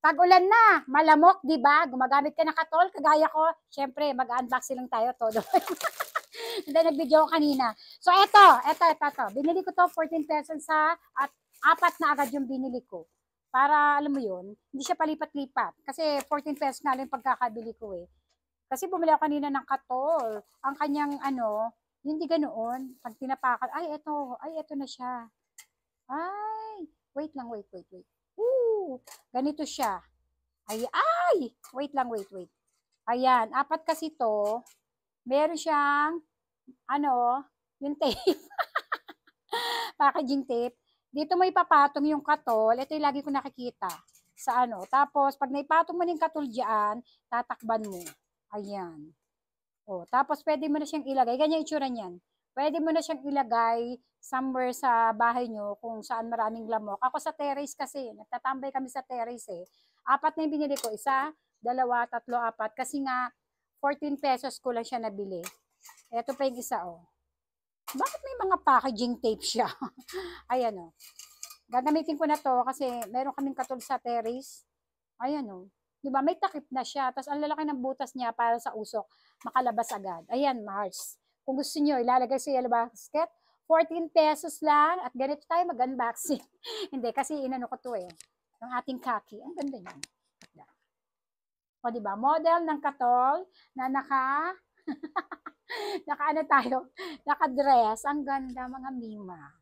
Tag-ulan na, malamok, di ba? Gumagamit ka ng katol, kagaya ko. Siyempre, mag-unboxing lang tayo, todo. Hindi, nag-video ko kanina. So, eto. Binili ko to 14 pesos at apat na agad yung binili ko. Para, alam mo yun, hindi siya palipat-lipat. Kasi 14 pesos na lang yung pagkakabili ko eh. Kasi bumili ako kanina ng katol. Ang kanyang, hindi ganoon. Pag tinapakan, ay, eto na siya. Ay, wait lang, wait. Ganito siya. Wait lang, wait. Ayan, apat kasi to. Meron siyang, yung tape. Packaging tape. Dito mo ipapatong yung katol. Ito yung lagi ko nakikita sa Tapos, pag naipatong mo yung katol dyan, tatakban mo. Ayan. O, tapos pwede mo na siyang ilagay. Ganyan itsura niyan. Pwede mo na siyang ilagay somewhere sa bahay nyo kung saan maraming lamok. Ako sa terrace kasi, nagtatambay kami sa terrace eh. Apat na yung binili ko. Isa, dalawa, tatlo, apat. Kasi nga, 14 pesos ko lang siya nabili. Ito pa yung isa oh. Bakit may mga packaging tape siya? Ayan oh. Gagamitin ko na to kasi meron kaming katol sa terrace. Ayan oh. Diba, may takip na siya. Tapos ang lalaki ng butas niya para sa usok, makalabas agad. Ayan, Mars. Kung gusto niyo, ilalagay sa yellow basket. 14 pesos lang. At ganito tayo mag-unboxing. Hindi, kasi inano ko to eh. Ang ating kaki. Ang ganda niyan. O diba, model ng katol na naka tayo, naka-dress. Ang ganda, mga Mima.